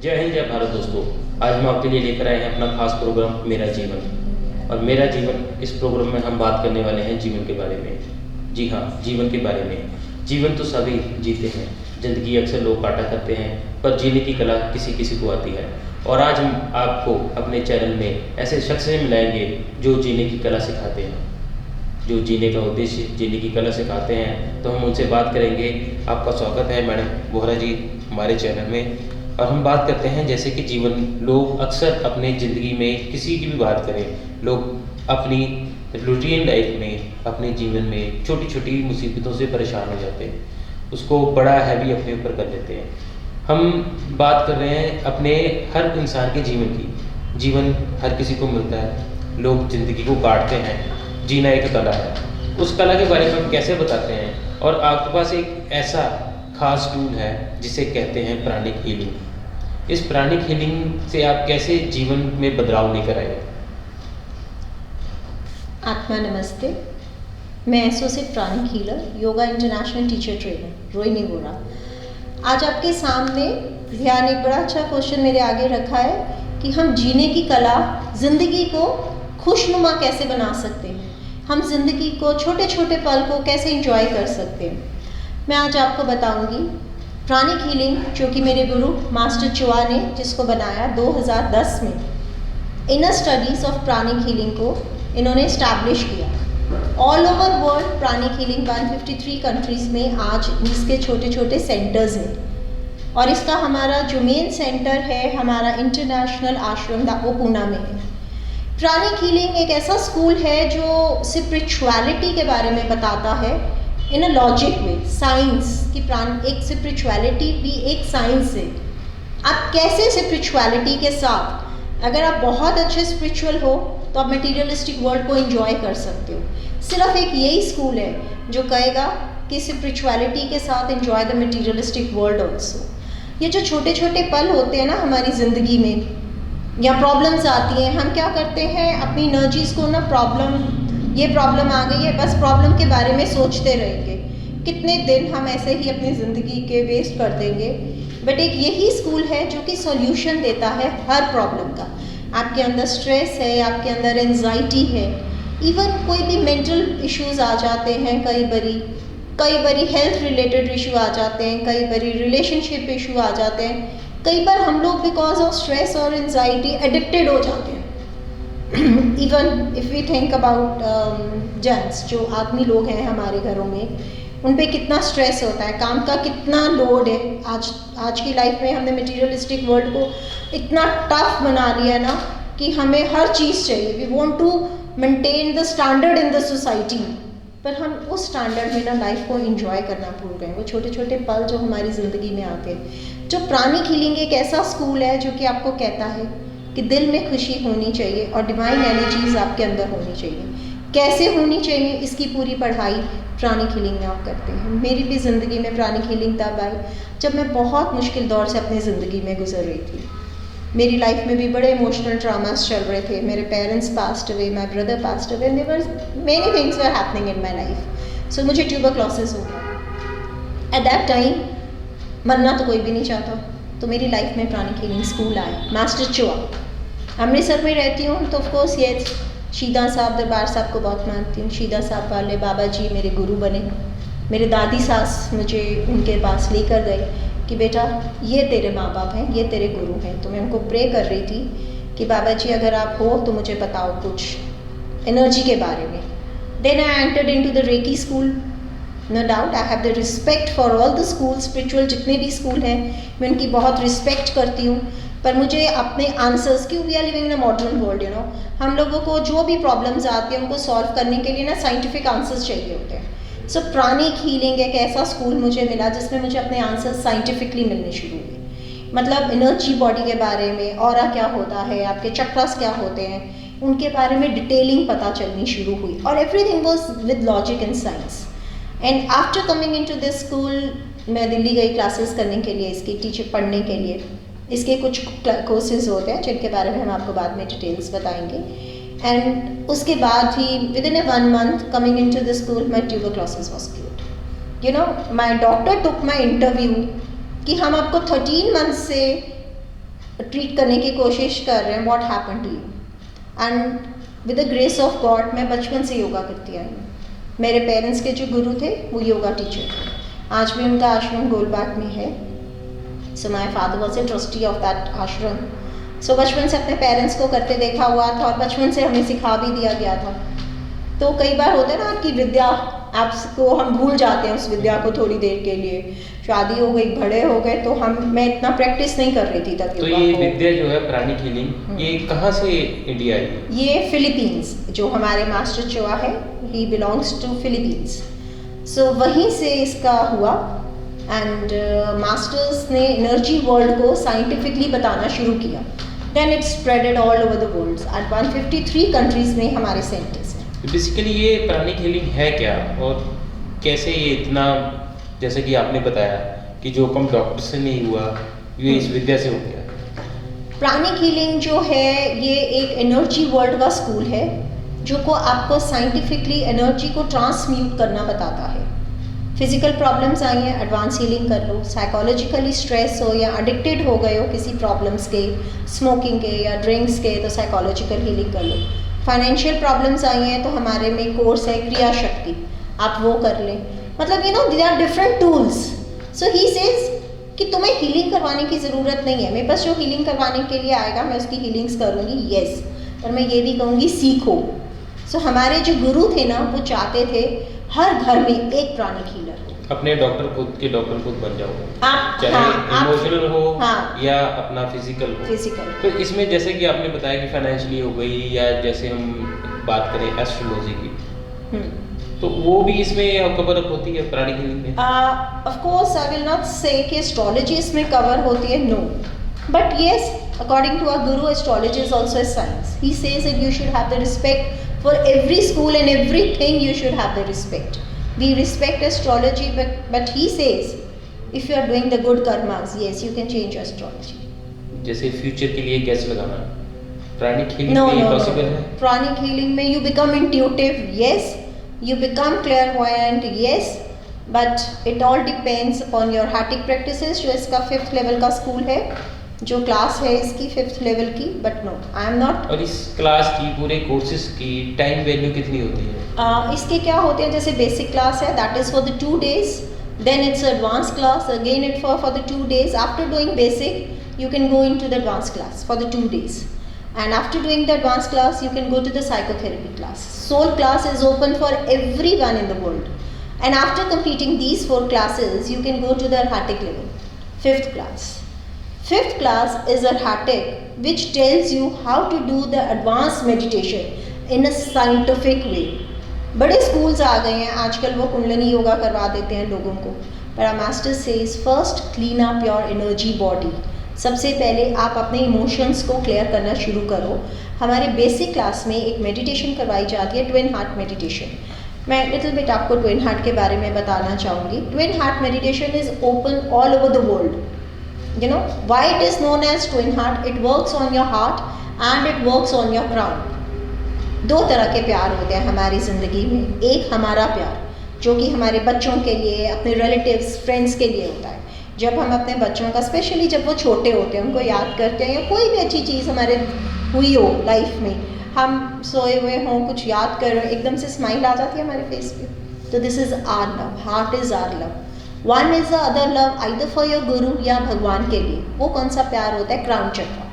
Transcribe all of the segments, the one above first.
जय हिंद जय भारत दोस्तों। आज हम आपके लिए लेकर आए हैं अपना खास प्रोग्राम मेरा जीवन। और मेरा जीवन इस प्रोग्राम में हम बात करने वाले हैं जीवन के बारे में। जी हाँ, जीवन के बारे में। जीवन तो सभी जीते हैं, ज़िंदगी अक्सर लोग काटा करते हैं, पर जीने की कला किसी किसी को आती है। और आज हम आपको अपने चैनल में ऐसे शख्स से मिलाएंगे जो जीने की कला सिखाते हैं, जो जीने का उद्देश्य जीने की कला सिखाते हैं। तो हम उनसे बात करेंगे। आपका स्वागत है मैडम बोहरा जी हमारे चैनल में। और हम बात करते हैं जैसे कि जीवन, लोग अक्सर अपने ज़िंदगी में किसी की भी बात करें, लोग अपनी रूटीन लाइफ में, अपने जीवन में छोटी छोटी मुसीबतों से परेशान हो जाते हैं, उसको बड़ा हैवी अपने ऊपर कर लेते हैं। हम बात कर रहे हैं अपने हर इंसान के जीवन की। जीवन हर किसी को मिलता है, लोग ज़िंदगी को काटते हैं। जीना एक कला है, उस कला के बारे में हम कैसे बताते हैं। और आपके पास एक ऐसा खास टूल है जिसे कहते हैं प्राणिक हीलिंग। इस प्राणिक हीलिंग से आप कैसे जीवन में बदलाव लेकर आए? आत्मा नमस्ते। मैं associate pranic healer, yoga international teacher trainer Rohini Vora. आज आपके सामने ध्यान एक बड़ा अच्छा क्वेश्चन मेरे आगे रखा है कि हम जीने की कला, ज़िंदगी को खुशनुमा कैसे बना सकते हैं, हम ज़िंदगी को, छोटे छोटे पल को कैसे इंजॉय कर सकते हैं। मैं आज आपको बताऊंगी प्राणिक हीलिंग, जो कि मेरे गुरु मास्टर चुआ ने जिसको बनाया 2010 में, inner studies of pranic healing को इन्होंने इस्टेब्लिश किया। All over world pranic healing 153 countries में आज इसके छोटे छोटे सेंटर्स हैं। और इसका हमारा जो मेन सेंटर है हमारा इंटरनेशनल आश्रम दापो पूना में है। प्राणिक हीलिंग एक ऐसा स्कूल है जो स्पिरिचुअलिटी के बारे में बताता है इन अ लॉजिक वे, साइंस की। एक स्पिरिचुअलिटी भी एक साइंस है। आप कैसे स्पिरिचुअलिटी के साथ, अगर आप बहुत अच्छे स्पिरिचुअल हो तो आप मटेरियलिस्टिक वर्ल्ड को एंजॉय कर सकते हो। सिर्फ एक यही स्कूल है जो कहेगा कि स्पिरिचुअलिटी के साथ enjoy the materialistic world also. ये जो छोटे छोटे पल होते हैं ना हमारी ज़िंदगी में, या प्रॉब्लम्स आती हैं, हम क्या करते हैं अपनी एनर्जीज़ को ना, ये प्रॉब्लम आ गई है, बस प्रॉब्लम के बारे में सोचते रहेंगे। कितने दिन हम ऐसे ही अपनी ज़िंदगी के वेस्ट कर देंगे। बट एक यही स्कूल है जो कि सॉल्यूशन देता है हर प्रॉब्लम का। आपके अंदर स्ट्रेस है, आपके अंदर एंजाइटी है, इवन कोई भी मेंटल इश्यूज़ आ जाते हैं, कई बारी हेल्थ रिलेटेड इशू आ जाते हैं, कई बारी रिलेशनशिप इशू आ जाते हैं। कई बार हम लोग बिकॉज ऑफ स्ट्रेस और एंजाइटी एडिक्टेड हो जाते हैं। Even if we think about gents, जो आदमी लोग हैं हमारे घरों में, उन पे कितना स्ट्रेस होता है, काम का कितना लोड है। आज की लाइफ में हमने मटेरियलिस्टिक वर्ल्ड को इतना टफ बना लिया है ना कि हमें हर चीज़ चाहिए। We want to maintain the standard in the society, पर हम उस स्टैंडर्ड में ना लाइफ को एंजॉय करना भूल गए। वो छोटे छोटे पल जो हमारी ज़िंदगी में आते हैं। जो प्राणिक हीलिंग एक ऐसा स्कूल है जो कि आपको कहता है कि दिल में खुशी होनी चाहिए और डिवाइन एनर्जीज आपके अंदर होनी चाहिए। कैसे होनी चाहिए, इसकी पूरी पढ़ाई प्राणिक हीलिंग में आप करते हैं। मेरी भी ज़िंदगी में प्राणिक हीलिंग तब आई जब मैं बहुत मुश्किल दौर से अपनी ज़िंदगी में गुजर रही थी। मेरी लाइफ में भी बड़े इमोशनल ट्रामास चल रहे थे। मेरे parents passed away, my brother passed away, there were many things were happening in my life. So मुझे ट्यूबरक्लोसिस हो गया। एट दैट टाइम मरना तो कोई भी नहीं चाहता, तो मेरी लाइफ में प्राणिक हीलिंग स्कूल आया, मास्टर चुआ। अमृतसर में रहती हूँ तो ऑफकोर्स ये शीदा साहब, दरबार साहब को बहुत मानती हूँ। शीदा साहब वाले बाबा जी मेरे गुरु बने। मेरे दादी सास मुझे उनके पास लेकर गए कि बेटा ये तेरे माँ बाप हैं, ये तेरे गुरु हैं। तो मैं उनको प्रे कर रही थी कि बाबा जी अगर आप हो तो मुझे बताओ कुछ एनर्जी के बारे में। Then I entered into the reiki school. No doubt I have the respect for all the school, spiritual जितने भी स्कूल हैं मैं उनकी बहुत रिस्पेक्ट करती हूँ। पर मुझे अपने आंसर्स, क्यों, we are living in a modern world, you know, हम लोगों को जो भी प्रॉब्लम्स आती हैं उनको सॉल्व करने के लिए ना साइंटिफिक आंसर्स चाहिए होते हैं। सो प्राणिक हीलिंग एक ऐसा स्कूल मुझे मिला जिसमें मुझे अपने आंसर्स साइंटिफिकली मिलने शुरू हुए। मतलब एनर्जी बॉडी के बारे में, ऑरा क्या होता है, आपके चक्रास क्या होते हैं, उनके बारे में डिटेलिंग पता चलनी शुरू हुई। और everything was with logic and science. And after coming into this school, मैं दिल्ली गई क्लासेस करने के लिए, इसकी टीचर पढ़ने के लिए। इसके कुछ कोर्सेज होते हैं जिनके बारे में हम आपको बाद में डिटेल्स बताएंगे। एंड उसके बाद ही with in a 1 month coming into the school, my tuberculosis was cured. You know, my doctor took my interview कि हम आपको 13 months से ट्रीट करने की कोशिश कर रहे हैं, what happen to you. And with the grace of God मैं बचपन से योगा करती आई हूँ। मेरे पेरेंट्स के जो गुरु थे वो योगा टीचर थे, आज भी उनका आश्रम गोलबाग में है। So my father was a trustee of that ashram. So बचपन से अपने पेरेंट्स को करते देखा हुआ था और बचपन से हमें सिखा भी दिया गया था। तो कई बार होता है ना कि विद्या आपको हम भूल जाते हैं उस विद्या को थोड़ी देर के लिए, शादी हो गई, बड़े हो गए, तो मैं इतना प्रैक्टिस नहीं कर रही थी तब। तो ये विद्या जो है प्राणिक हीलिंग, ये कहाँ से इंडिया आई? ये फिलीपींस, जो हमारे मास्टर चोआ है, he belongs to Philippines. So वहीं से इसका हुआ। एंड मास्टर्स ने एनर्जी वर्ल्ड को साइंटिफिकली बताना शुरू किया। Then it spreaded all over the world. At 153 countries में हमारे सेंटर्स हैं। बेसिकली ये प्राणिक हीलिंग है क्या और कैसे ये इतना, जैसे कि आपने बताया कि जो कम डॉक्टर से नहीं हुआ ये इस विद्या से हो गया? प्राणिक हीलिंग जो है ये एक एनर्जी वर्ल्ड का स्कूल है जो को आपको साइंटिफिकली एनर्जी को ट्रांसम्यूट करना बताता है। फिजिकल प्रॉब्लम्स आई हैं, एडवांस हीलिंग कर लो। साइकोलॉजिकली स्ट्रेस हो या एडिक्टेड हो गए हो किसी प्रॉब्लम्स के, स्मोकिंग के या ड्रिंक्स के, तो साइकोलॉजिकल हीलिंग कर लो। फाइनेंशियल प्रॉब्लम्स आई हैं तो हमारे में कोर्स है क्रिया शक्ति, आप वो कर लें। मतलब they are different tools. So he says कि तुम्हें हीलिंग करवाने की ज़रूरत नहीं है, मेरे पास जो हीलिंग करवाने के लिए आएगा मैं उसकी हीलिंग्स करूँगी, येस, पर मैं ये भी कहूँगी सीखो। सो हमारे जो गुरु थे ना, वो चाहते थे हर घर में एक प्राणिक हीलर हो। अपने खुद बन जाओ आप, चाहे इमोशनल हो हाँ, या अपना फिजिकल हो। तो इसमें जैसे कि आपने बताया कि फाइनेंशियली हो गई, या जैसे हम बात करें एस्ट्रोलॉजी की, तो वो भी इसमें कवर अप होती है प्राणिक हीलिंग में? Of course I will not say कि एस्ट्रोलॉजी इसमें कवर होती है, no, but yes, according to our guru astrology is also a science. He says that you should have the respect for every school and everything. You should have the respect. We respect astrology, but he says if you are doing the good karmas, yes, you can change astrology. जैसे future के लिए gas लगाना प्राणिक healing में possible है? Pranic healing में you become intuitive, yes, you become clairvoyant, yes, but it all depends upon your Hattic practices, जो इसका 5th level का स्कूल है, जो क्लास है इसकी 5th लेवल की, but no, I am not. और इस क्लास की, पूरे कोर्सेज की टाइम वैल्यू कितनी होती है? इसके क्या होते हैं, जैसे बेसिक क्लास है, that is for the 2 days, then it's advance class, again it for the 2 days. After doing basic you can go in to the advance class for the 2 days, and after doing the advanced class you can go to the psychotherapy class. Soul class is open for everyone in the world, and after completing these 4 classes you can go to the Hattic level, 5th class. 5th class is a Hattic which tells you how to do the advanced meditation in a scientific way. बड़े schools आ गए हैं आजकल, वो कुंडलिनी योगा करवा देते हैं लोगों को, पर our master says first clean up your energy body. सबसे पहले आप अपने इमोशंस को क्लियर करना शुरू करो। हमारे बेसिक क्लास में एक मेडिटेशन करवाई जाती है, ट्विन हार्ट मेडिटेशन। मैं लिटिल बिट आपको ट्विन हार्ट के बारे में बताना चाहूँगी। Twin heart meditation is open all over the world. You know why it is known as twin heart? It works on your heart and it works on your crown. 2 तरह के प्यार होते हैं हमारी ज़िंदगी में। एक हमारा प्यार जो कि हमारे बच्चों के लिए, अपने रिलेटिव्स, फ्रेंड्स के लिए होता है। जब हम अपने बच्चों का, स्पेशली जब वो छोटे होते हैं, उनको याद करते हैं, या कोई भी अच्छी चीज़ हमारे हुई हो लाइफ में, हम सोए हुए हों, कुछ याद कर रहे हो, एकदम से स्माइल आ जाती है हमारे फेस पे, तो this is our love, heart is our love. One is the other love, either for your guru या भगवान के लिए। वो कौन सा प्यार होता है? Crown chakra.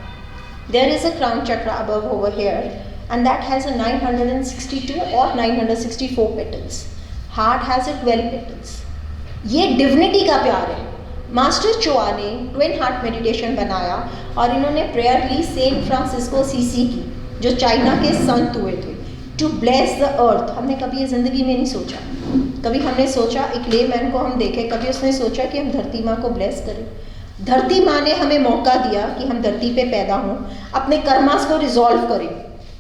There is a crown chakra above over here and that has a 962 और 964 petals. Heart has a 12 petals. ये डिविनिटी का प्यार है। मास्टर चोआ ने ट्विन हार्ट मेडिटेशन बनाया और इन्होंने प्रेयर ली सेंट फ्रांसिस्को सीसी की, जो चाइना के संत हुए थे, टू ब्लेस द अर्थ. हमने कभी ये ज़िंदगी में नहीं सोचा, कभी हमने सोचा एक लेमैन को हम देखें, कभी उसने सोचा कि हम धरती माँ को ब्लेस करें? धरती माँ ने हमें मौका दिया कि हम धरती पे पैदा हों, अपने कर्मास को रिजॉल्व करें।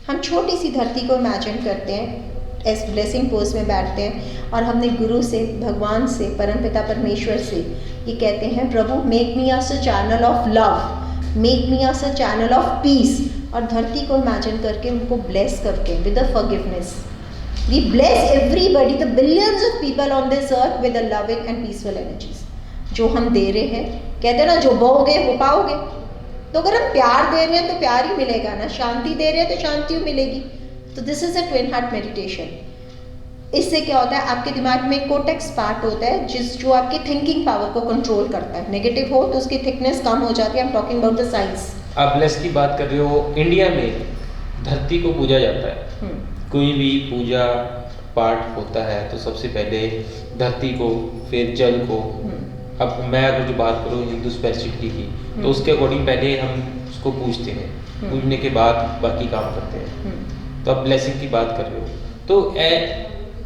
हम छोटी सी धरती को इमेजिन करते हैं, एस ब्लेसिंग पोज में बैठते हैं और हमने गुरु से, भगवान से, परमपिता परमेश्वर से ये कहते हैं, Prabhu make me as a channel of love, make me as a channel of peace, और धरती को इमेजिन करके उनको ब्लेस करके with the forgiveness we bless everybody, the billions of people on this earth with the loving and peaceful energies. जो हम दे रहे हैं, कहते हैं ना, जो बोओगे वो पाओगे, तो अगर हम प्यार दे रहे हैं तो प्यार ही मिलेगा ना, शांति दे रहे हैं तो शांति मिलेगी। तो this is a twin heart meditation. इससे क्या होता है, आपके दिमाग में कोटेक्स पार्ट होता है जो आपकी थिंकिंग पावर को कंट्रोल करता है। नेगेटिव हो तो उसकी थिकनेस कम हो जाती है। I am talking about the science. आप ब्लेस की बात कर रहे हो, इंडिया में धरती को पूजा जाता है। कोई भी पूजा पाठ होता है तो सबसे पहले धरती को, फिर जल को। अब मैं अगर जो बात करूँ हिंदू स्पिरिचुअलिटी की, तो उसके अकॉर्डिंग पहले हम उसको पूजते हैं, पूजने के बाद बाकी काम करते हैं। तो अब ब्लेसिंग की बात कर रहे हो तो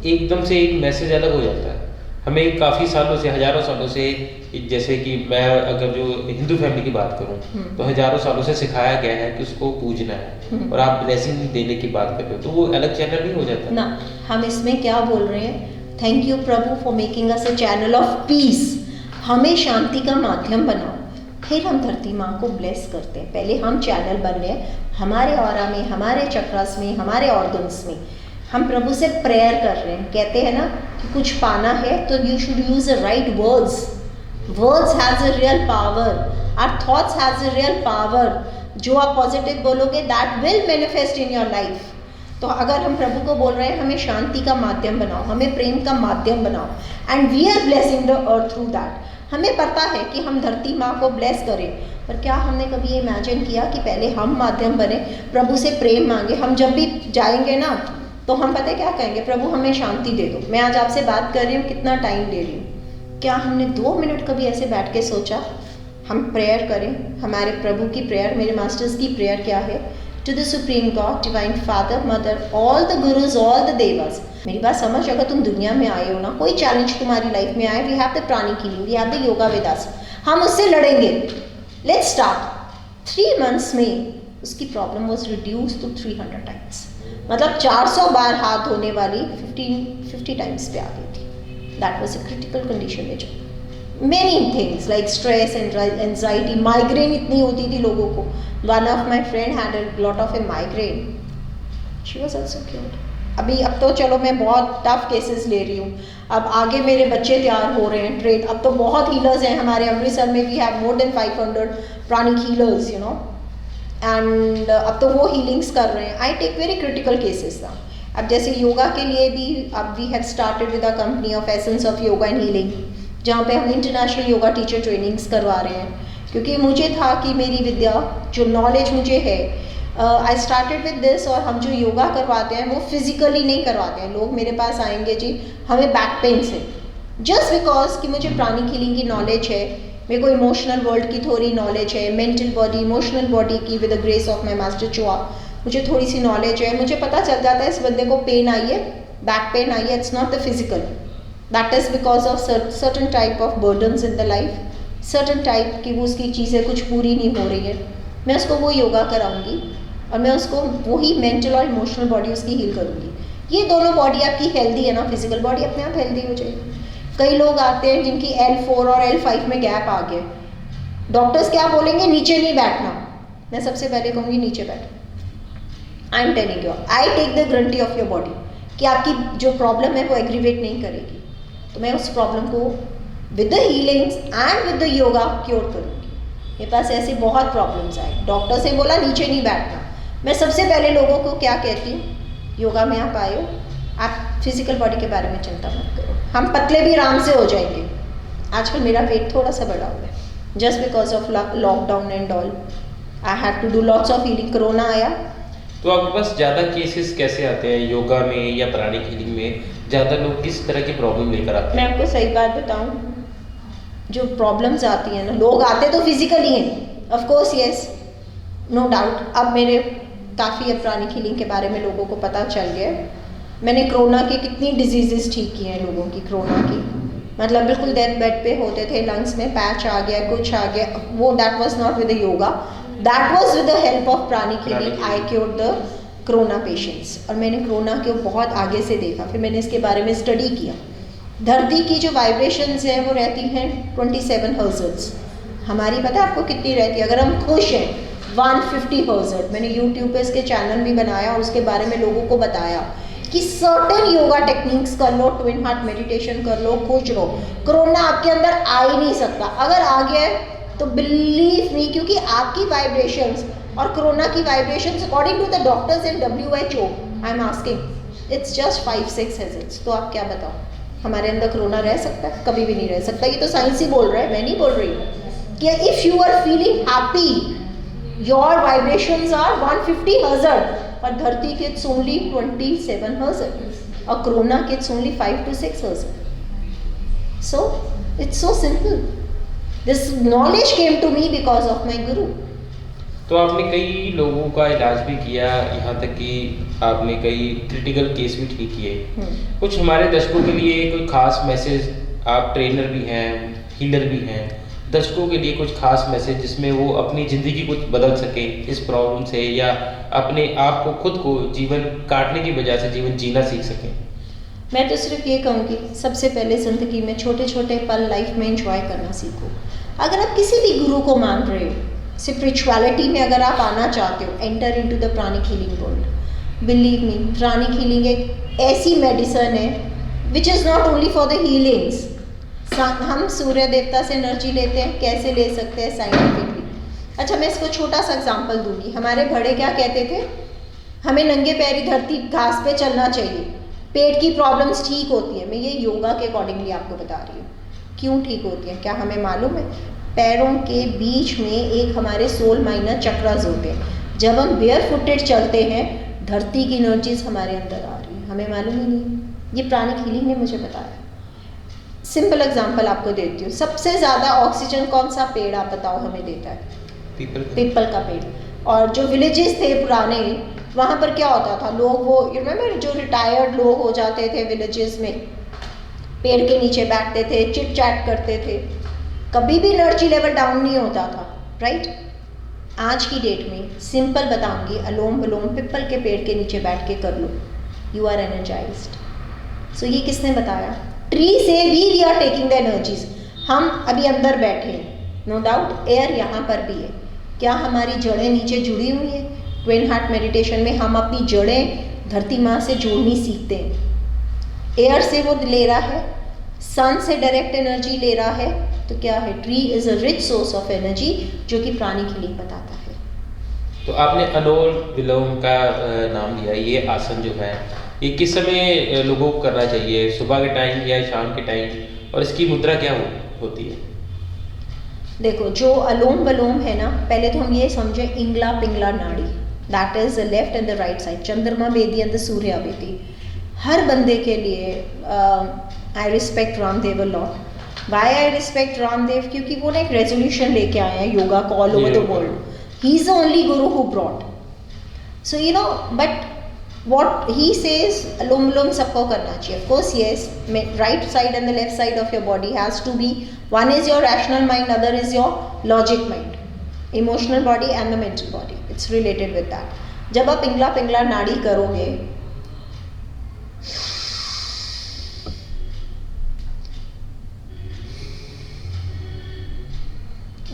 एकदम से एक मैसेज अलग हो जाता है। हमें काफ़ी सालों से, हजारों सालों से, जैसे कि मैं अगर जो हिंदू फैमिली की बात करूं तो हजारों सालों से सिखाया गया है कि उसको पूजना है, और आप ब्लेसिंग देने की बात कर रहे हो तो वो अलग चैनल नहीं हो जाता ना। हम इसमें क्या बोल रहे हैं, thank you Prabhu for making us a channel of piece. हमें शांति का माध्यम बनाओ, फिर हम धरती माँ को ब्लेस करते हैं। पहले हम चैनल बन रहे हैं, हमारे ऑरा में, हमारे चक्रास में, हमारे ऑर्गन्स में हम प्रभु से प्रेयर कर रहे हैं। कहते हैं ना कि कुछ पाना है तो you should use the right words. Words has a real power, our thoughts has a real power. जो आप पॉजिटिव बोलोगे that will manifest in your life. तो अगर हम प्रभु को बोल रहे हैं हमें शांति का माध्यम बनाओ, हमें प्रेम का माध्यम बनाओ, and we are blessing the earth through that. हमें पता है कि हम धरती माँ को ब्लेस करें, पर क्या हमने कभी ये इमेजिन किया कि पहले हम माध्यम बने, प्रभु से प्रेम मांगे। हम जब भी जाएंगे ना तो हम पता है क्या कहेंगे, प्रभु हमें शांति दे दो। मैं आज आपसे बात कर रही हूँ, कितना टाइम दे रही हूँ। क्या हमने 2 मिनट कभी ऐसे बैठ के सोचा हम प्रेयर करें? हमारे प्रभु की प्रेयर, मेरे मास्टर्स की प्रेयर क्या है? To the supreme God, divine father, mother, all the gurus, all the devas. मेरी बात समझ, अगर तुम दुनिया में आए हो ना, कोई चैलेंज तुम्हारी लाइफ में आए, we have the pranic healing, we have the yoga with us, हम उससे लड़ेंगे। Let's start. 3 months में उसकी problem was reduce to 300 times. मतलब 400 बार हाथ धोने वाली 50 टाइम्स पे आ गई थी। That was a critical condition में जो many things like stress and anxiety, migraine इतनी होती थी लोगों को। One of my friend had a lot of A migraine, she was also cured. अब तो चलो मैं बहुत टफ केसेस ले रही हूँ। अब आगे मेरे बच्चे तैयार हो रहे हैं ट्रेन। अब तो बहुत हीलर्स हैं हमारे अमृतसर में, we have more than 500 pranic healers, you know. And अब तो वो हीलिंग्स कर रहे हैं। I take very critical cases ना। अब जैसे योगा के लिए भी अब we have started with a company of essence of yoga and healing, जहाँ पे हम इंटरनेशनल योगा टीचर ट्रेनिंग्स करवा रहे हैं। क्योंकि मुझे था कि मेरी विद्या, जो नॉलेज मुझे है, आई स्टार्टेड विद दिस। और हम जो योगा करवाते हैं वो फिजिकली नहीं करवाते हैं। लोग मेरे पास आएंगे जी हमें बैक पेन से, जस्ट बिकॉज कि मुझे प्राणिक हीलिंग की नॉलेज है, मेरे को इमोशनल वर्ल्ड की थोड़ी नॉलेज है, मेंटल बॉडी, इमोशनल बॉडी की, with the grace of my master चुआ मुझे थोड़ी सी नॉलेज है। मुझे पता चल जाता है इस बंदे को पेन आई है, बैक पेन आई है, it's not the physical, that is because of certain type of burdens in the life, certain type की वो उसकी चीज़ें कुछ पूरी नहीं हो रही है। मैं उसको वो योगा कराऊंगी और मैं उसको वही मेंटल और इमोशनल बॉडी उसकी हील करूंगी। ये दोनों बॉडी आपकी हेल्दी है ना, फिजिकल बॉडी अपने आप हेल्दी हो जाएगी। कई लोग आते हैं जिनकी L4 और L5 में गैप आ गया, डॉक्टर्स क्या बोलेंगे, नीचे नहीं बैठना। मैं सबसे पहले कहूँगी नीचे बैठो। I am telling you, I take the guarantee of your body कि आपकी जो प्रॉब्लम है वो एग्रीवेट नहीं करेगी। तो मैं उस प्रॉब्लम को with the healings and with the yoga cure करूँगी। मेरे पास ऐसे बहुत प्रॉब्लम्स आए, डॉक्टर से बोला नीचे नहीं बैठना। मैं सबसे पहले लोगों को क्या कहती हूँ, योगा में आप आए हो, आप फिजिकल बॉडी के बारे में चिंता मत करो, हम पतले भी आराम से हो जाएंगे। आजकल मेरा वेट थोड़ा सा बढ़ा हुआ है, just because of lockdown and all. I had to do lots of healing. Corona आया तो आपके पास ज़्यादा केसेस कैसे आते हैं योगा में या प्राणिक हीलिंग में? ज़्यादा लोग किस तरह की प्रॉब्लम लेकर आते हैं? मैं आपको सही बात बताऊं, जो प्रॉब्लम्स आती हैं ना, लोग आते तो फिजिकली हैं, of course yes, no doubt. अब मेरे काफ़ी प्राणिक हीलिंग के बारे में लोगों को पता चल गया। मैंने कोरोना के कितनी डिजीजेस ठीक की हैं लोगों की। कोरोना की मतलब बिल्कुल डेथ बेड पे होते थे, लंग्स में पैच आ गया, कुछ आ गया, वो that was not with the yoga, that was with the help of pranic healing. I cured the corona patients. और मैंने कोरोना को बहुत आगे से देखा, फिर मैंने इसके बारे में स्टडी किया। धरती की जो वाइब्रेशंस हैं वो रहती हैं 27 हर्ट्ज। हमारी पता है आपको कितनी रहती है? अगर हम खुश हैं 150 हर्ट्ज। मैंने यूट्यूब पे इसके चैनल भी बनाया और उसके बारे में लोगों को बताया कि सर्टेन योगा टेक्निक्स कर लो, ट्विन हार्ट मेडिटेशन कर लो, खुश रहो। कोरोना आपके अंदर आ ही नहीं सकता, अगर आ गया है तो बिलीव मी, क्योंकि आपकी वाइब्रेशंस और कोरोना की vibrations according to the doctors and WHO, I am asking, it's just 5-6 hertz. तो आप क्या बताओ, हमारे अंदर कोरोना रह सकता है? कभी भी नहीं रह सकता। ये तो साइंस ही बोल रहा है, मैं नहीं बोल रही हूँ। कि if you are feeling happy, your vibrations are 150 hertz और धरती के इट्स ओनली 27 हर्ट्ज और कोरोना के it's only 5 to 6 hertz. So it's so simple. This knowledge came to me because of my guru. तो आपने कई लोगों का इलाज भी किया, यहाँ तक कि आपने कई क्रिटिकल केस भी ठीक किए। कुछ हमारे दर्शकों के लिए कोई खास मैसेज, आप ट्रेनर भी हैं, हीलर भी हैं, दर्शकों के लिए कुछ खास मैसेज जिसमें वो अपनी ज़िंदगी कुछ बदल सके इस प्रॉब्लम से, या अपने आप को खुद को जीवन काटने की बजाय से जीवन जीना सीख सकें? मैं तो सिर्फ ये कहूँगी, सबसे पहले ज़िंदगी में छोटे छोटे पल लाइफ में एंजॉय करना सीखो। अगर आप किसी भी गुरु को मान रहे हो, स्पिरिचुअलिटी में अगर आप आना चाहते हो, enter into the pranic healing world. Believe me, pranic healing एक ऐसी मेडिसिन है which is not only for the healings. हम सूर्य देवता से एनर्जी लेते हैं, कैसे ले सकते हैं साइंटिफिकली। अच्छा, मैं इसको छोटा सा एग्जांपल दूंगी। हमारे बड़े क्या कहते थे, हमें नंगे पैरी धरती घास पे चलना चाहिए, पेट की प्रॉब्लम्स ठीक होती है। मैं ये योगा के अकॉर्डिंगली आपको बता रही हूँ क्यों ठीक होती है। क्या हमें मालूम है, पैरों के बीच में एक हमारे सोल माइनर चक्रास होते हैं। जब हम बेयर फुटेड चलते हैं, धरती की एनर्जीज हमारे अंदर आ रही है, हमें मालूम ही नहीं। ये प्राणिक हीलिंग ने मुझे बताया। सिंपल एग्जांपल आपको देती हूँ। सबसे ज़्यादा ऑक्सीजन कौन सा पेड़ आप बताओ हमें देता है? पीपल का पेड़। और जो विलेजेस थे पुराने, वहाँ पर क्या होता था, लोग वो यू रिमेंबर जो रिटायर्ड लोग हो जाते थे विलेजेस में, पेड़ के नीचे बैठते थे, चिट चैट करते थे, कभी भी एनर्जी लेवल डाउन नहीं होता था, राइट? आज की डेट में सिंपल बताऊंगी, अलोम विलोम पीपल के पेड़ के नीचे बैठ के कर लो, यू आर एनर्जाइज्ड। सो ये किसने बताया? ट्री से भी we are taking the energies. हम अभी अंदर बैठे हैं, नो डाउट एयर यहाँ पर भी है। क्या हमारी जड़ें नीचे जुड़ी हुई हैं? ट्विन हार्ट मेडिटेशन में हम अपनी जड़ें धरती माँ से जोड़नी सीखते हैं। एयर से वो ले रहा है, सन से डायरेक्ट एनर्जी ले रहा है, तो क्या है, tree is a rich source of energy, जो कि प्राणिक हीलिंग बताता है। तो आपने अनुलोम विलोम का नाम लिया, ये आसन जो है ये किस समय लोगों को करना चाहिए, सुबह के टाइम या शाम के टाइम, और इसकी मुद्रा क्या होती है? देखो, जो अलोम विलोम है ना, पहले तो हम ये समझे इंगला पिंगला नाड़ी, that is the left and the right side, Chandrama Bedi and the Surya Bedi. हर बंदे के लिए I respect Ramdev a lot. Why I respect Ramdev? क्योंकि वो ना एक रेजोल्यूशन लेके आए हैं योगा को all over the world. He is the only guru who brought, so you know, but what he says, alom vilom सबको करना चाहिए। Of course, yes, right side and the left side of your body has to be, one is your rational mind, other is your logic mind, emotional body and the mental body, it's related with that. जब आप पिंगला पिंगला नाड़ी करोगे,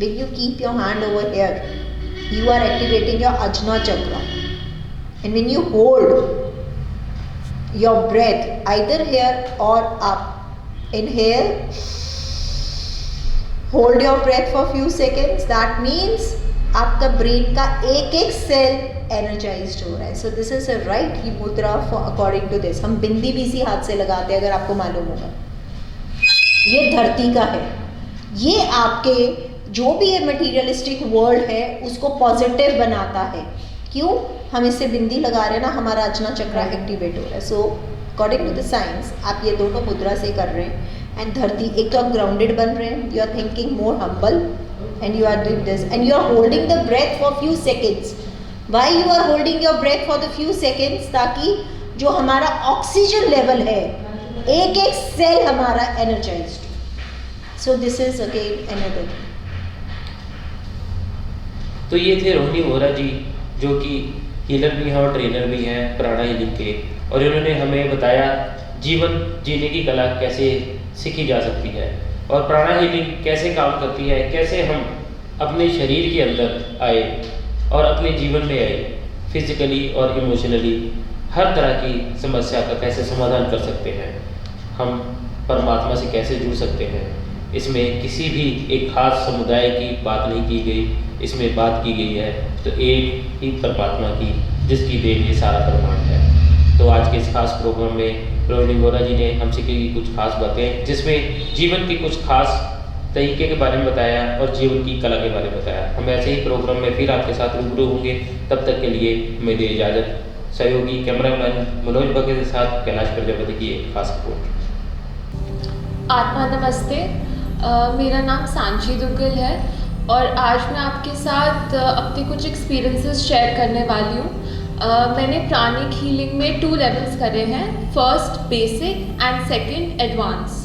when you keep your hand over here, you are activating your ajna chakra. And when you hold your breath either here or up, inhale, hold your breath for few seconds, that means आपका brain का एक एक cell energised हो रहा है। So this is a right मुद्रा for according to this. हम बिंदी भी इसी हाथ से लगाते हैं, अगर आपको मालूम होगा। ये धरती का है, ये आपके जो भी ये मटीरियलिस्टिक वर्ल्ड है उसको पॉजिटिव बनाता है। क्यों? हम इससे बिंदी लगा रहे हैं ना, हमारा अजना चक्र एक्टिवेट हो रहा है। So according to the science आप ये दोनों मुद्रा से कर रहे हैं, एंड धरती, एक तो आप ग्राउंडेड बन रहे हैं, you are thinking more humble, and you are doing this, and you are holding the breath for few seconds. Why you are holding your breath for the few seconds? ताकि जो हमारा ऑक्सीजन लेवल है, एक एक cell हमारा energised. So this is again another. तो ये थे रोहिणी वोरा जी, जो कि हीलर भी हैं और ट्रेनर भी हैं प्राणा हीलिंग के, और इन्होंने हमें बताया जीवन जीने की कला कैसे सीखी जा सकती है, और प्राणा हीलिंग कैसे काम करती है, कैसे हम अपने शरीर के अंदर आए और अपने जीवन में आए, फिजिकली और इमोशनली हर तरह की समस्या का कैसे समाधान कर सकते हैं, हम परमात्मा से कैसे जुड़ सकते हैं, इसमें किसी भी एक खास समुदाय की बात नहीं की गई, इसमें बात की गई है तो एक ही परमात्मा की, जिसकी देन ये सारा ब्रह्मांड है। तो आज के इस खास प्रोग्राम में रोहिणी वोरा जी ने हमसे की कुछ खास बातें, जिसमें जीवन के कुछ खास तरीके के बारे में बताया और जीवन की कला के बारे में बताया। हम ऐसे ही प्रोग्राम में फिर आपके साथ रूबरू होंगे, तब तक के लिए हमें दे इजाज़त। सहयोगी कैमरामैन मनोज बघेल के साथ कैलाश प्रजापति की एक खास रिपोर्ट। आत्मा नमस्ते। मेरा नाम सांची दुग्गल है और आज मैं आपके साथ अपने कुछ एक्सपीरियंसेस शेयर करने वाली हूँ। मैंने प्राणिक हीलिंग में 2 लेवल्स करे हैं, first basic and second advance.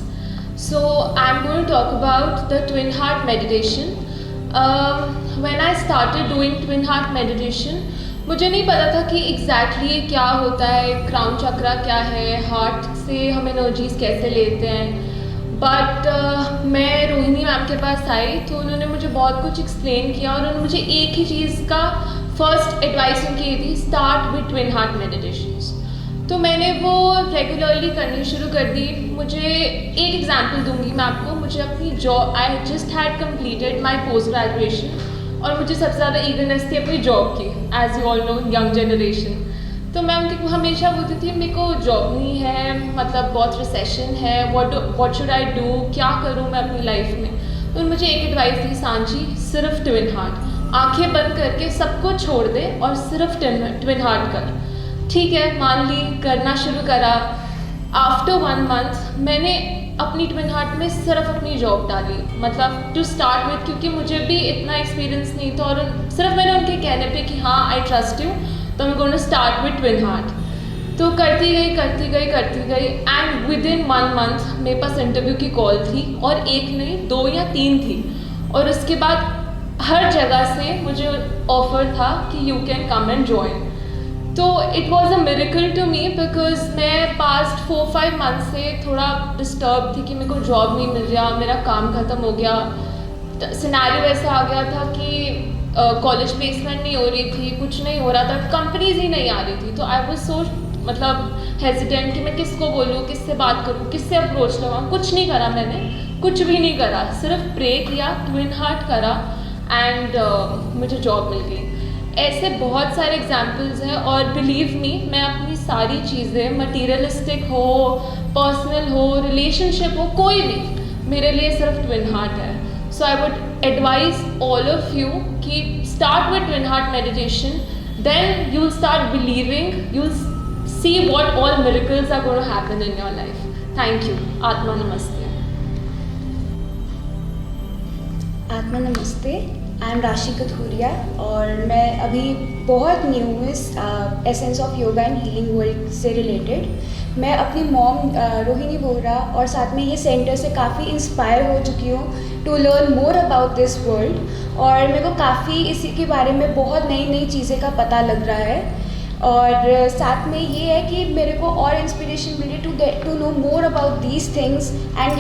So I'm going to talk about the twin heart meditation. When I started doing twin heart meditation, मुझे नहीं पता था कि exactly क्या होता है, क्राउन चक्रा क्या है, हार्ट से हम एनर्जीज कैसे लेते हैं। बट मैं रोहिणी मैम के पास आई तो उन्होंने मुझे बहुत कुछ एक्सप्लेन किया और उन्होंने मुझे एक ही चीज़ का फर्स्ट एडवाइस की थी, start with twin heart meditations. तो मैंने वो रेगुलरली करनी शुरू कर दी। मुझे एक एग्जांपल दूंगी मैं आपको। मुझे अपनी job, I just had completed my post graduation और मुझे सबसे ज़्यादा ईगरनेस थी अपनी जॉब की, as you all know, young generation. तो मैं उनके हमेशा बोलती थी मेरे को जॉब नहीं है, मतलब बहुत रिसेशन है, व्हाट शुड आई डू, क्या करूँ मैं अपनी लाइफ में। तो मुझे एक एडवाइस दी, सांची सिर्फ ट्विन हार्ट, आंखें बंद करके सब कुछ छोड़ दे और सिर्फ ट्विन हार्ट कर। ठीक है, मान ली, करना शुरू करा। आफ्टर 1 मंथ मैंने अपनी ट्विन हार्ट में सिर्फ अपनी जॉब डाली, मतलब टू स्टार्ट विथ, क्योंकि मुझे भी इतना एक्सपीरियंस नहीं था और सिर्फ मैंने उनके कहने पे कि हाँ आई ट्रस्ट यू, तो मैं going to start with twin heart. तो करती गई एंड विद इन 1 मंथ मेरे पास इंटरव्यू की कॉल थी और एक नहीं 2 या 3 थी। और उसके बाद हर जगह से मुझे ऑफर था कि you can come and join. तो it was a miracle to me, because मैं पास्ट 4-5 मंथ से थोड़ा डिस्टर्ब थी कि मेरे को जॉब नहीं मिल रहा, मेरा काम ख़त्म हो गया। सिनेरियो ऐसा आ गया था कि कॉलेज प्लेसमेंट नहीं हो रही थी, कुछ नहीं हो रहा था, कंपनीज ही नहीं आ रही थी। तो आई वॉज सो मतलब हेजिटेंट कि मैं किसको बोलूँ, किससे बात करूँ, किससे अप्रोच लगाऊँ। कुछ नहीं करा मैंने, कुछ भी नहीं करा, सिर्फ प्रे किया, ट्विन हार्ट करा एंड मुझे जॉब मिल गई। ऐसे बहुत सारे एग्जाम्पल्स हैं और बिलीव मी, मैं अपनी सारी चीज़ें, मटीरियलिस्टिक हो, पर्सनल हो, रिलेशनशिप हो, कोई भी, मेरे लिए सिर्फ ट्विन हार्ट है। So I would advise all of you कि start with twin heart meditation, then you will start believing, you will see what all miracles are going to happen in your life. Thank you. Atma Namaste. आत्मा नमस्ते। आई am राशि कथूरिया और मैं अभी बहुत new हूँ इस essence of yoga and healing world से रिलेटेड। मैं अपनी मॉम रोहिणी वोरा और साथ में ये सेंटर से काफ़ी इंस्पायर हो चुकी हूँ to learn more about this world, और मेरे को काफ़ी इसी के बारे में बहुत नई नई चीज़ें का पता लग रहा है। और साथ में ये है कि मेरे को और इंस्पिरेशन मिली to get to know more about these things and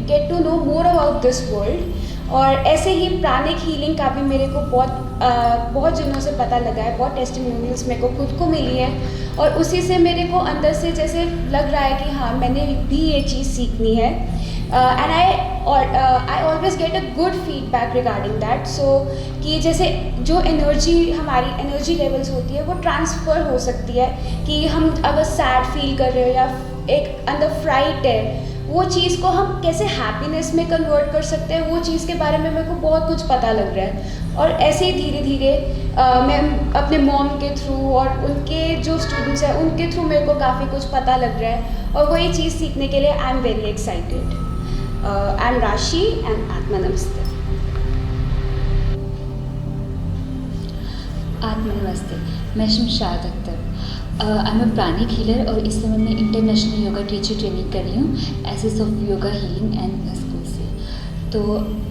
get to know more about this world. और ऐसे ही प्राणिक हीलिंग का भी मेरे को बहुत जनों से पता लगा है, बहुत टेस्टिमोनियल्स मेरे को खुद को मिली है और उसी से मेरे को अंदर से जैसे लग रहा है कि हाँ मैंने भी ये चीज़ सीखनी है। And I always get a good feedback regarding that. So कि जैसे जो एनर्जी हमारी एनर्जी लेवल्स होती है वो ट्रांसफ़र हो सकती है कि हम अगर सैड फील कर रहे हो या एक अंदर फ्राइट है, वो चीज़ को हम कैसे हैप्पीनेस में कन्वर्ट कर सकते हैं, वो चीज़ के बारे में मेरे को बहुत कुछ पता लग रहा है। और ऐसे ही धीरे धीरे मैं अपने मॉम के थ्रू और उनके जो स्टूडेंट्स हैं उनके थ्रू मेरे को काफ़ी कुछ पता लग रहा है और वही चीज़ सीखने के लिए I am very excited. I am Rashi and आत्मा नमस्ते। आत्मा नमस्ते। मैं Shamshad Akhtar, I am a pranic healer और इस समय मैं इंटरनेशनल योगा टीचर ट्रेनिंग कर रही हूँ essence of yoga healing and school से। तो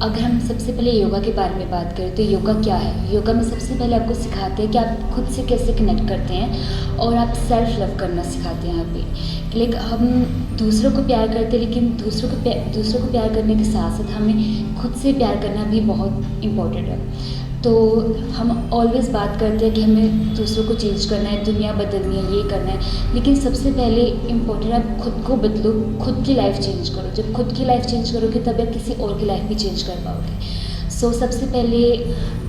अगर हम सबसे पहले योगा के बारे में बात करें तो योगा क्या है। योगा में सबसे पहले आपको सिखाते हैं कि आप खुद से कैसे कनेक्ट करते हैं और आप सेल्फ लव करना सिखाते हैं। यहाँ पे लाइक हम दूसरों को प्यार करते हैं, लेकिन दूसरों को प्यार करने के साथ साथ हमें खुद से प्यार करना भी बहुत इम्पोर्टेंट है। तो हम ऑलवेज़ बात करते हैं कि हमें दूसरों को चेंज करना है, दुनिया बदलनी है, ये करना है, लेकिन सबसे पहले इम्पोर्टेंट है आप खुद को बदलो, खुद की लाइफ चेंज करो। जब खुद की लाइफ चेंज करोगे तब आप किसी और की लाइफ भी चेंज कर पाओगे। सो सबसे पहले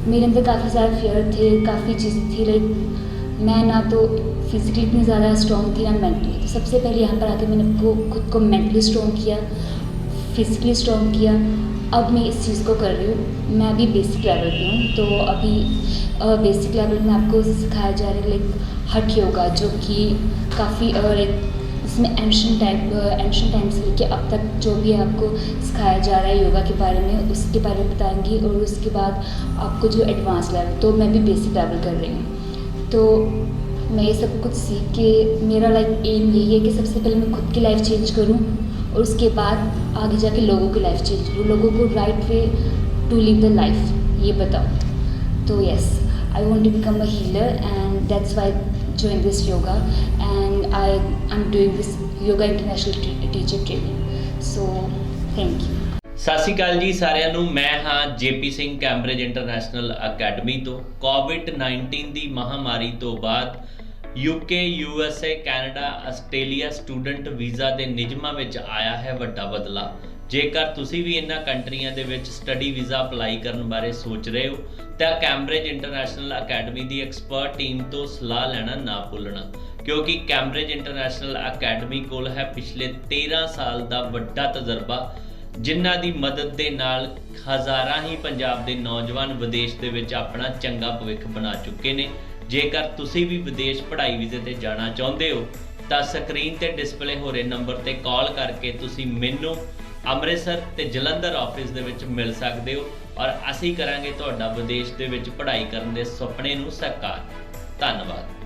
मेरे अंदर काफ़ी ज़्यादा फियर थे, काफ़ी चीज़ें थी, लाइक मैं ना तो फिज़िकली इतनी ज़्यादा स्ट्रॉन्ग थी ना मेंटली। तो सबसे पहले यहाँ पर आके मैंने खुद को मेंटली स्ट्रॉन्ग किया, फिज़िकली स्ट्रॉन्ग किया। अब मैं इस चीज़ को कर रही हूँ। मैं अभी बेसिक लेवल पे हूँ, तो अभी बेसिक लेवल में आपको सिखाया जा रहा है लाइक हठ योगा, जो कि काफ़ी लाइक इसमें एंशिएंट टाइम से लेके अब तक जो भी आपको सिखाया जा रहा है योगा के बारे में, उसके बारे में बताएंगी। और उसके बाद आपको जो एडवांस लेवल, तो मैं भी बेसिक लेवल कर रही हूँ। तो मैं ये सब कुछ सीख के मेरा लाइक एम यही है कि सबसे पहले मैं खुद की लाइफ चेंज करूँ और उसके बाद आगे जाके लोगों की लाइफ चेंज करूँ, लोगों को right way to live the life ये बताऊँ। तो yes, I want to become a healer and that's why join this yoga, and I'm doing this yoga international teacher training. So thank you. ਸਤਿ ਸ਼੍ਰੀ ਅਕਾਲ ਜੀ ਸਾਰਿਆਂ ਨੂੰ। ਮੈਂ ਹਾਂ JP Singh Cambridge international academy ਤੋਂ। ਕੋਵਿਡ-19 ਦੀ ਮਹਾਮਾਰੀ ਤੋਂ ਬਾਅਦ UK, USA, Canada, Australia student visa ਦੇ ਨਿਯਮਾਂ ਵਿੱਚ ਆਇਆ ਹੈ ਵੱਡਾ ਬਦਲਾਅ। ਜੇਕਰ ਤੁਸੀਂ ਵੀ ਇਹਨਾਂ ਕੰਟਰੀਆਂ ਦੇ ਵਿੱਚ ਸਟੱਡੀ ਵੀਜ਼ਾ ਅਪਲਾਈ ਕਰਨ ਬਾਰੇ ਸੋਚ ਰਹੇ ਹੋ ਤਾਂ ਕੈਂਬਰਿਜ ਇੰਟਰਨੈਸ਼ਨਲ ਅਕੈਡਮੀ ਦੀ ਐਕਸਪਰਟ ਟੀਮ ਤੋਂ ਸਲਾਹ ਲੈਣਾ ਨਾ ਭੁੱਲਣਾ, ਕਿਉਂਕਿ ਕੈਂਬਰਿਜ ਇੰਟਰਨੈਸ਼ਨਲ ਅਕੈਡਮੀ ਕੋਲ ਹੈ ਪਿਛਲੇ 13 ਸਾਲ ਦਾ ਵੱਡਾ ਤਜਰਬਾ, ਜਿਨ੍ਹਾਂ ਦੀ ਮਦਦ ਦੇ ਨਾਲ ਹਜ਼ਾਰਾਂ ਹੀ ਪੰਜਾਬ ਦੇ ਨੌਜਵਾਨ ਵਿਦੇਸ਼ ਦੇ ਵਿੱਚ ਆਪਣਾ ਚੰਗਾ ਭਵਿੱਖ ਬਣਾ ਚੁੱਕੇ ਨੇ। ਜੇਕਰ ਤੁਸੀਂ ਵੀ ਵਿਦੇਸ਼ ਪੜ੍ਹਾਈ ਵੀਜ਼ੇ ਤੇ ਜਾਣਾ ਚਾਹੁੰਦੇ ਹੋ ਤਾਂ ਸਕਰੀਨ ਤੇ ਡਿਸਪਲੇ ਹੋ ਰਹੇ ਨੰਬਰ ਤੇ ਕਾਲ ਕਰਕੇ ਤੁਸੀਂ ਮੈਨੂੰ ਅੰਮ੍ਰਿਤਸਰ ਤੇ ਜਲੰਧਰ ਆਫਿਸ ਦੇ ਵਿੱਚ ਮਿਲ ਸਕਦੇ ਹੋ ਔਰ ਅਸੀਂ ਕਰਾਂਗੇ ਤੁਹਾਡਾ ਵਿਦੇਸ਼ ਦੇ ਵਿੱਚ ਪੜ੍ਹਾਈ ਕਰਨ ਦੇ ਸੁਪਨੇ ਨੂੰ ਸਾਕਾਰ। ਧੰਨਵਾਦ।